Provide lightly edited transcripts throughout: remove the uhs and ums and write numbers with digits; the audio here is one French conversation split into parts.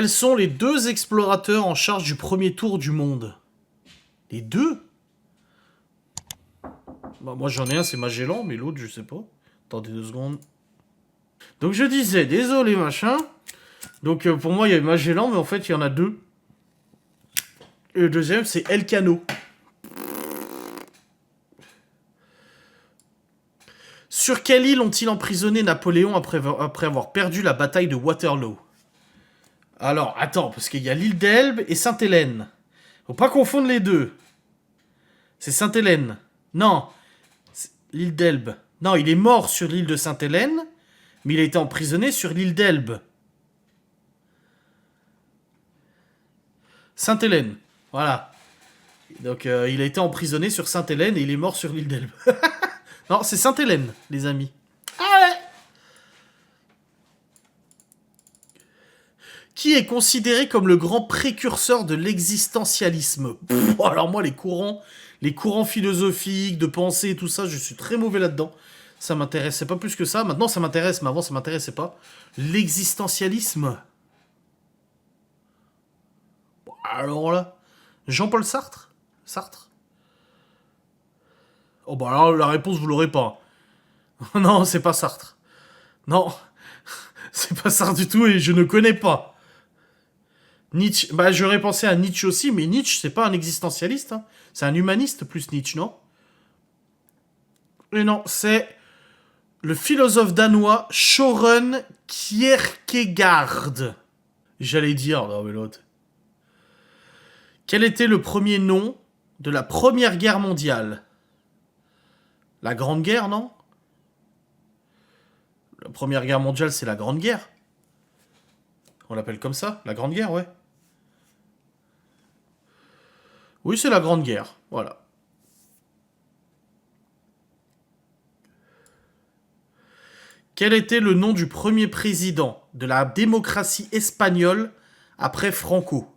Quels sont les deux explorateurs en charge du premier tour du monde? Les deux? Bah, moi j'en ai un, c'est Magellan, mais l'autre je sais pas. Attendez 2 secondes. Donc je disais, désolé machin. Donc pour moi il y a Magellan, mais en fait il y en a deux. Et le deuxième c'est Elcano. Sur quelle île ont-ils emprisonné Napoléon après avoir perdu la bataille de Waterloo? Alors, attends, parce qu'il y a l'île d'Elbe et Sainte-Hélène. Faut pas confondre les deux. C'est Sainte-Hélène. Non, l'île d'Elbe. Non, il est mort sur l'île de Sainte-Hélène, mais il a été emprisonné sur l'île d'Elbe. Sainte-Hélène, voilà. Donc, il a été emprisonné sur Sainte-Hélène et il est mort sur l'île d'Elbe. Non, c'est Sainte-Hélène, les amis. Ah ouais. Qui est considéré comme le grand précurseur de l'existentialisme? Alors moi, les courants philosophiques, de pensée et tout ça, je suis très mauvais là-dedans. Ça m'intéressait pas plus que ça. Maintenant, ça m'intéresse, mais avant, ça m'intéressait pas. L'existentialisme. Alors là, Jean-Paul Sartre? Sartre? Oh bah alors, la réponse, vous l'aurez pas. Non, c'est pas Sartre. Non, c'est pas Sartre du tout et je ne connais pas. Nietzsche, bah j'aurais pensé à Nietzsche aussi, mais Nietzsche, c'est pas un existentialiste. Hein. C'est un humaniste plus Nietzsche, non? Et non, c'est le philosophe danois Søren Kierkegaard. J'allais dire, non mais l'autre. Quel était le premier nom de la Première Guerre mondiale? La Grande Guerre, non? La Première Guerre mondiale, c'est la Grande Guerre. On l'appelle comme ça, la Grande Guerre, ouais. Oui, c'est la Grande Guerre, voilà. Quel était le nom du premier président de la démocratie espagnole après Franco?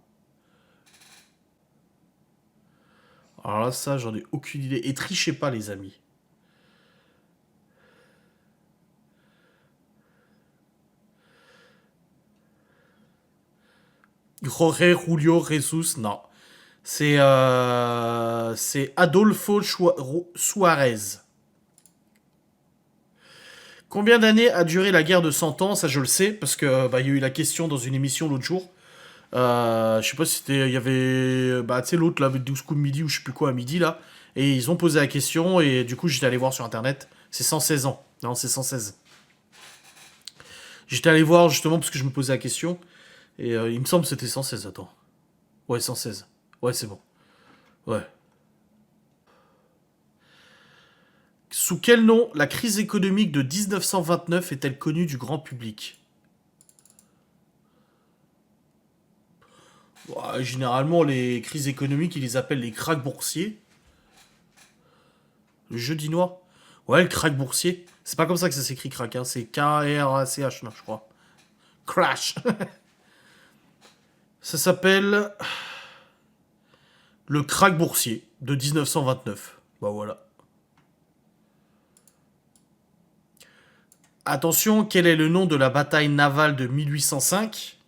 Alors là, ça, j'en ai aucune idée. Et trichez pas, les amis. Jorge Julio Jesus, non. C'est Adolfo Suarez. Combien d'années a duré la guerre de 100 ans? Ça, je le sais, parce que bah, y a eu la question dans une émission l'autre jour. Je sais pas si c'était. Il y avait. Bah, tu sais, l'autre, là, avec 12 coups de midi ou je sais plus quoi à midi, là. Et ils ont posé la question, et du coup, j'étais allé voir sur internet. C'est 116 ans. Non, c'est 116. J'étais allé voir justement parce que je me posais la question. Et il me semble que c'était 116, attends. Ouais, 116. Ouais, c'est bon. Ouais. Sous quel nom la crise économique de 1929 est-elle connue du grand public? Ouais, généralement, les crises économiques, ils les appellent les krachs boursiers. Le jeudi noir. Ouais, le krach boursier. C'est pas comme ça que ça s'écrit krach, hein. C'est K-R-A-C-H, non, je crois. Crash. Ça s'appelle le krach boursier de 1929. Bah voilà. Attention, quel est le nom de la bataille navale de 1805?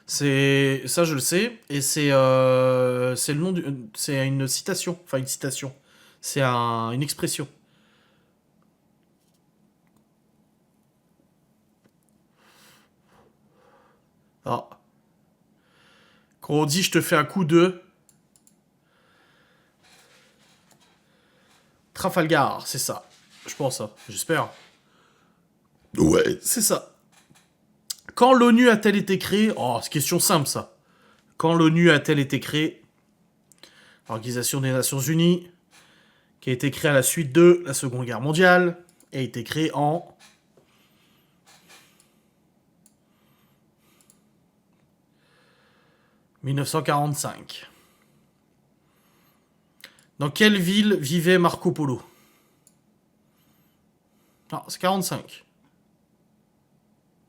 C'est ça, je le sais, et c'est le nom c'est une citation, enfin une citation. C'est une expression. Ah, quand on dit je te fais un coup de Trafalgar, c'est ça. Je pense ça, j'espère. Ouais, c'est ça. Quand l'ONU a-t-elle été créée? Oh, c'est question simple ça. Quand l'ONU a-t-elle été créée? Organisation des Nations Unies, qui a été créée à la suite de la Seconde Guerre mondiale, et a été créée en 1945. Dans quelle ville vivait Marco Polo? Non, c'est 45.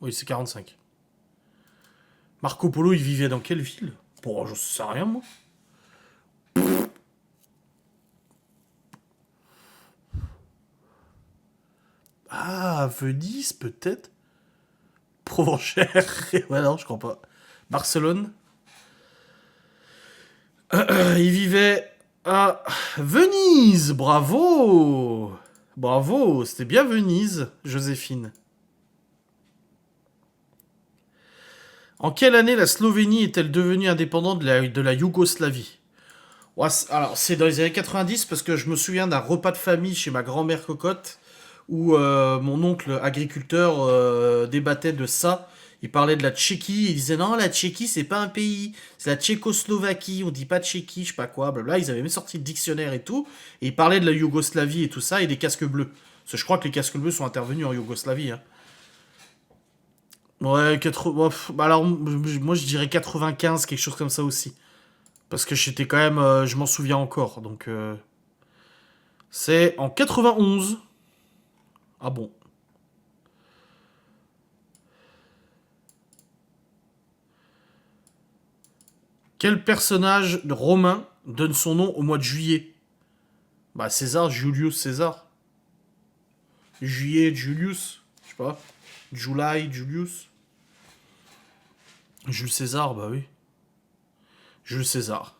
Oui, c'est 45. Marco Polo, il vivait dans quelle ville? Bon, je sais rien, moi. Ah, Venise, peut-être? Provenchère. Ouais, non, je crois pas. Barcelone. Il vivait à Venise. Bravo. Bravo, c'était bien Venise, Joséphine. En quelle année la Slovénie est-elle devenue indépendante de la Yougoslavie? Ouais, alors, c'est dans les années 90 parce que je me souviens d'un repas de famille chez ma grand-mère cocotte où mon oncle agriculteur débattait de ça. Il parlait de la Tchéquie, il disait non, la Tchéquie c'est pas un pays, c'est la Tchécoslovaquie, on dit pas Tchéquie, je sais pas quoi, blabla. Ils avaient même sorti le dictionnaire et tout, et ils parlaient de la Yougoslavie et tout ça, et des casques bleus. Parce que je crois que les casques bleus sont intervenus en Yougoslavie. Hein. Ouais, bah alors moi je dirais 95, quelque chose comme ça aussi. Parce que j'étais quand même, je m'en souviens encore, donc c'est en 91. Ah bon. Quel personnage romain donne son nom au mois de juillet? Bah César, Julius César. Juillet, Julius. Je sais pas. July, Julius. Jules César, bah oui. Jules César.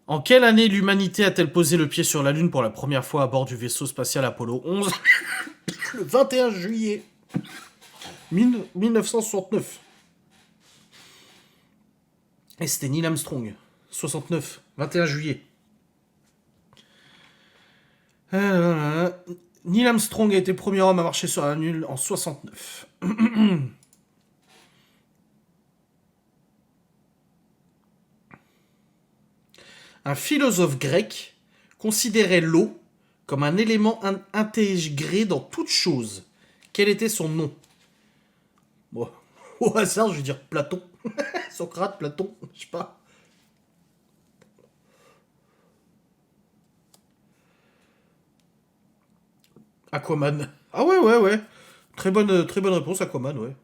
En quelle année l'humanité a-t-elle posé le pied sur la Lune pour la première fois à bord du vaisseau spatial Apollo 11? Le 21 juillet 1969. Et c'était Neil Armstrong. 69. 21 juillet. Neil Armstrong a été le premier homme à marcher sur la Lune en 69. Un philosophe grec considérait l'eau comme un élément intégré dans toute chose. Quel était son nom? Bon, au hasard, je vais dire Platon. Socrate, Platon, je sais pas. Aquaman. Ah ouais, ouais, ouais. Très bonne réponse, Aquaman, ouais.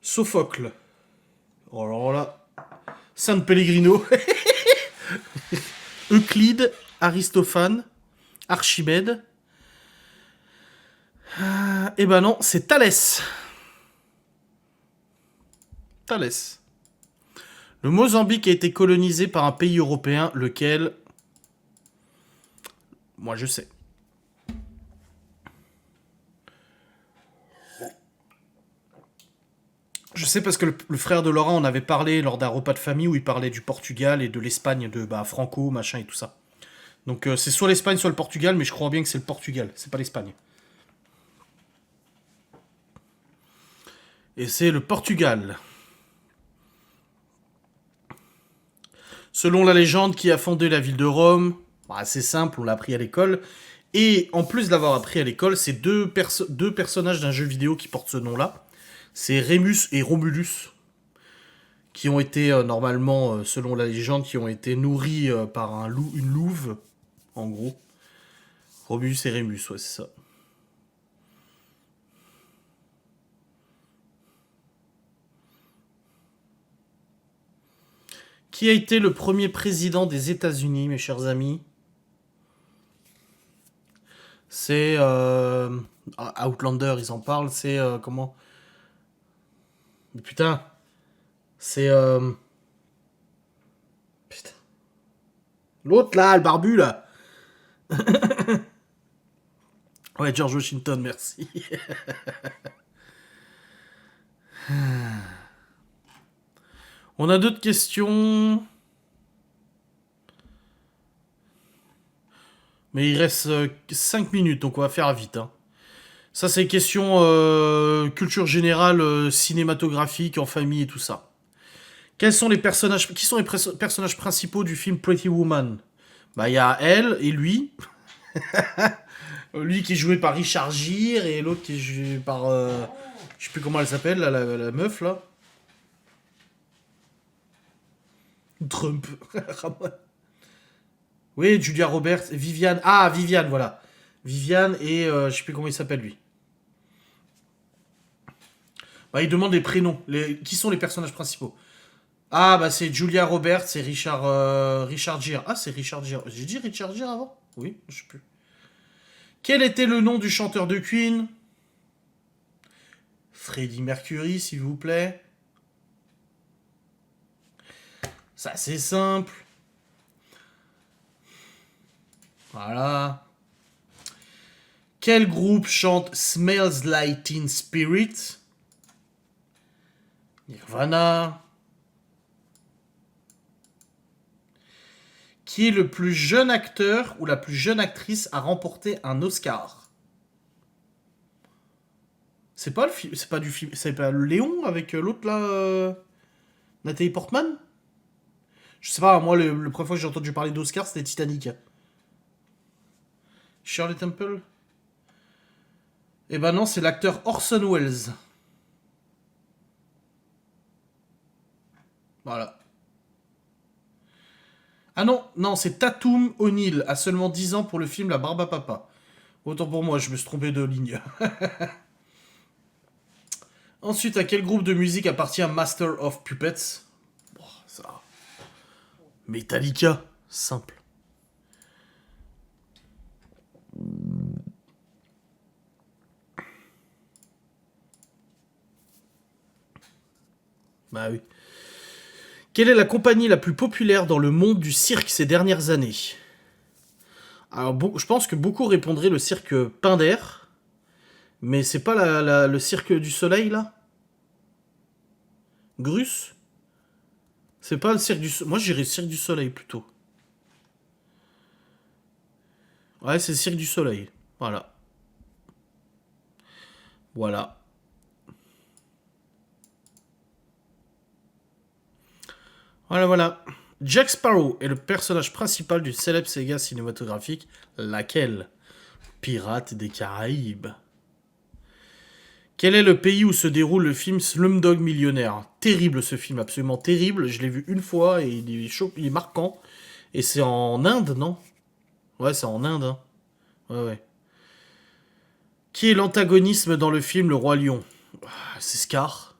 Sophocle. Oh alors là. Saint Pellegrino. Euclide, Aristophane, Archimède. Eh ben non, c'est Thalès. Thalès. Le Mozambique a été colonisé par un pays européen, lequel? Moi je sais. Je sais parce que le frère de Laurent en avait parlé lors d'un repas de famille où il parlait du Portugal et de l'Espagne, de Franco, machin et tout ça. Donc c'est soit l'Espagne, soit le Portugal, mais je crois bien que c'est le Portugal, c'est pas l'Espagne. Et c'est le Portugal. Selon la légende, qui a fondé la ville de Rome? Bah, c'est simple, on l'a appris à l'école. Et en plus d'avoir appris à l'école, c'est deux personnages d'un jeu vidéo qui portent ce nom-là. C'est Rémus et Romulus, qui ont été normalement, selon la légende, qui ont été nourris par une louve, en gros. Romulus et Rémus, ouais, c'est ça. Qui a été le premier président des États-Unis, mes chers amis? C'est Outlander, ils en parlent. C'est comment? Mais putain, c'est putain. L'autre là, le barbu là. Ouais, George Washington, merci. On a d'autres questions. Mais il reste 5 minutes, donc on va faire vite. Hein. Ça, c'est question culture générale, cinématographique, en famille et tout ça. Quels sont les personnages, qui sont les personnages principaux du film Pretty Woman? Bah, il y a elle et lui. Lui qui est joué par Richard Gere et l'autre qui est joué par. Je sais plus comment elle s'appelle, la meuf là. Trump. Oui, Julia Roberts, Viviane. Ah, Viviane, voilà. Viviane et je sais plus comment il s'appelle lui. Bah, il demande les prénoms. Qui sont les personnages principaux? Ah, bah c'est Julia Roberts et Richard Gere. Ah, c'est Richard Gere. J'ai dit Richard Gere avant? Oui, je sais plus. Quel était le nom du chanteur de Queen? Freddie Mercury, s'il vous plaît. Ça, c'est simple. Voilà. Quel groupe chante Smells Like Teen Spirit? Nirvana. Qui est le plus jeune acteur ou la plus jeune actrice à remporter un Oscar? C'est pas le film, c'est pas du film, c'est pas le Léon avec l'autre là, Nathalie Portman? Je sais pas, moi le première fois que j'ai entendu parler d'Oscar c'était Titanic. Shirley Temple? Eh ben non, c'est l'acteur Orson Welles. Voilà. Ah non, non, c'est Tatum O'Neal, à seulement 10 ans pour le film La Barbe à Papa. Autant pour moi, je me suis trompé de ligne. Ensuite, à quel groupe de musique appartient Master of Puppets? Oh, ça. Metallica. Simple. Bah oui. Quelle est la compagnie la plus populaire dans le monde du cirque ces dernières années? Alors, je pense que beaucoup répondraient le cirque Pinder, mais c'est pas le cirque du soleil, là? Grus? C'est pas le cirque du soleil. Moi, j'irais cirque du soleil, plutôt. Ouais, c'est le cirque du soleil. Voilà. Voilà. Voilà, voilà. Jack Sparrow est le personnage principal du célèbre saga cinématographique laquelle? Pirates des Caraïbes. Quel est le pays où se déroule le film Slumdog Millionnaire? Terrible ce film, absolument terrible. Je l'ai vu une fois et il est marquant. Et c'est en Inde, non? Ouais, c'est en Inde. Hein. Ouais, ouais. Qui est l'antagonisme dans le film Le Roi Lion? C'est Scar.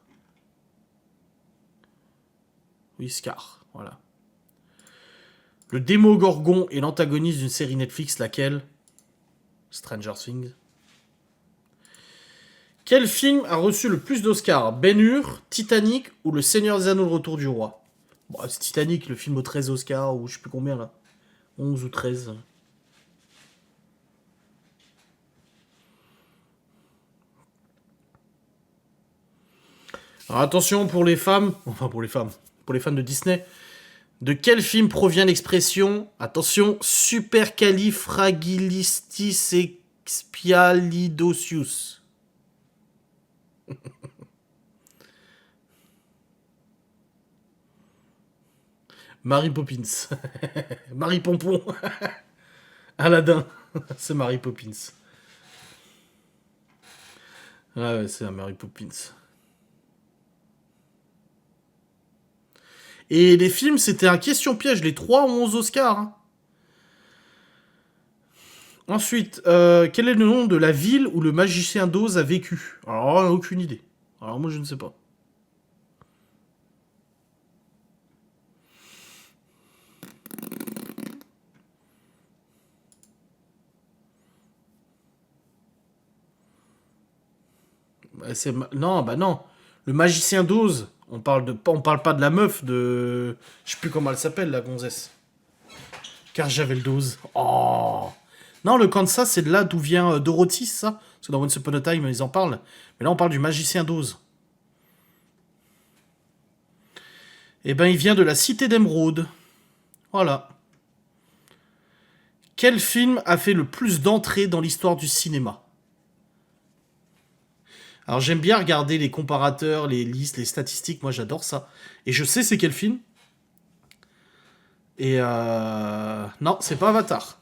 Oui, Scar. Voilà. Le Démogorgon est l'antagoniste d'une série Netflix, laquelle? Stranger Things. Quel film a reçu le plus d'Oscars? Ben-Hur, Titanic ou Le Seigneur des Anneaux, Le Retour du Roi? Bon, c'est Titanic, le film aux 13 Oscars, ou je sais plus combien là. 11 ou 13. Alors attention pour les femmes, enfin pour les fans de Disney. De quel film provient l'expression, attention, supercalifragilisticexpialidocious? Mary Poppins. Mary Pompon. Aladdin. C'est Mary Poppins. Ah ouais, c'est un Mary Poppins. Et les films, c'était un question-piège. Les 3 ont 11 Oscars. Hein. Ensuite, quel est le nom de la ville où le magicien d'Oz a vécu? Alors, aucune idée. Alors, moi, je ne sais pas. Non, bah non. Le magicien d'Oz. On parle pas de la meuf de. Je sais plus comment elle s'appelle, la gonzesse. Car j'avais le 12. Oh. Non, le Kansas, c'est de là d'où vient Dorothy, ça. Parce que dans Once Upon a Time, ils en parlent. Mais là, on parle du magicien d'Oz. Eh ben, il vient de la cité d'Émeraude. Voilà. Quel film a fait le plus d'entrées dans l'histoire du cinéma? Alors, j'aime bien regarder les comparateurs, les listes, les statistiques. Moi, j'adore ça. Et je sais c'est quel film. Et non, c'est pas Avatar.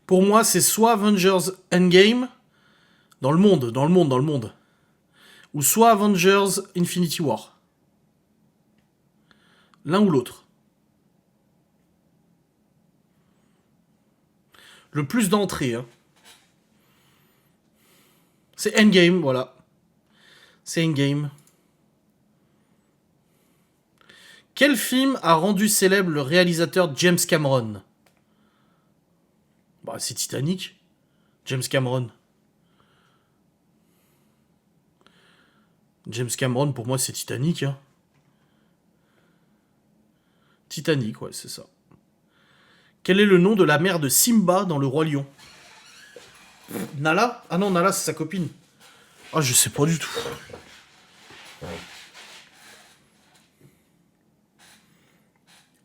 Pour moi, c'est soit Avengers Endgame, dans le monde, dans le monde, dans le monde, ou soit Avengers Infinity War. L'un ou l'autre. Le plus d'entrées. Hein. C'est Endgame, voilà. C'est Endgame. Quel film a rendu célèbre le réalisateur James Cameron? Bah, c'est Titanic. James Cameron. James Cameron, pour moi, c'est Titanic. Hein. Titanic, ouais, c'est ça. Quel est le nom de la mère de Simba dans Le Roi Lion? Nala? Ah non, Nala, c'est sa copine. Ah, je sais pas du tout.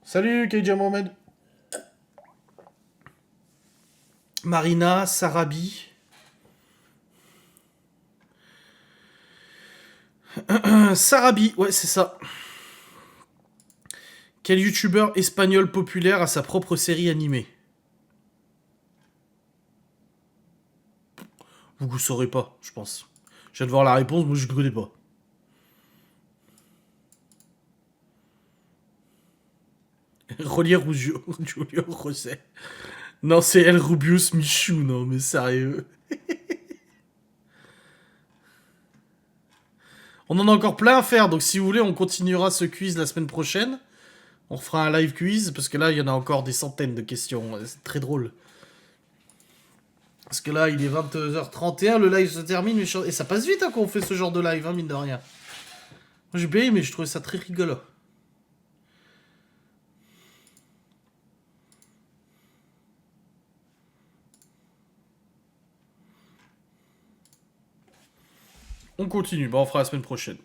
Salut, Keija Mohamed. Marina, Sarabi. Sarabi, ouais, c'est ça. Quel youtubeur espagnol populaire a sa propre série animée? Vous saurez pas, je pense. Je viens de voir la réponse, moi je ne connais pas. Relier Julio Rosset. Non, c'est El Rubius Michou, non, mais sérieux. On en a encore plein à faire, donc si vous voulez, on continuera ce quiz la semaine prochaine. On refera un live quiz, parce que là, il y en a encore des centaines de questions. C'est très drôle. Parce que là, il est 22h31, le live se termine, et ça passe vite hein, quand on fait ce genre de live, hein, mine de rien. Moi, j'ai payé, mais je trouvais ça très rigolo. On continue, bah on fera la semaine prochaine.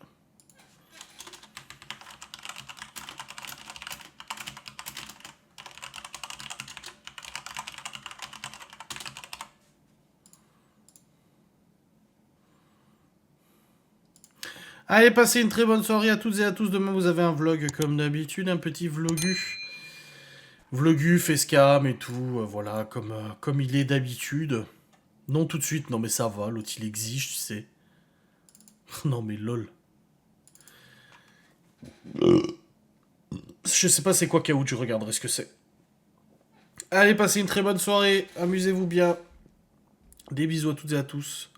Allez, passez une très bonne soirée à toutes et à tous. Demain, vous avez un vlog comme d'habitude, un petit vlogu. Vlogu, facecam et tout, voilà, comme il est d'habitude. Non, tout de suite, non mais ça va, l'autre il exige, tu sais. Non mais lol. Je sais pas c'est quoi Kaout, je regarderai ce que c'est. Allez, passez une très bonne soirée, amusez-vous bien. Des bisous à toutes et à tous.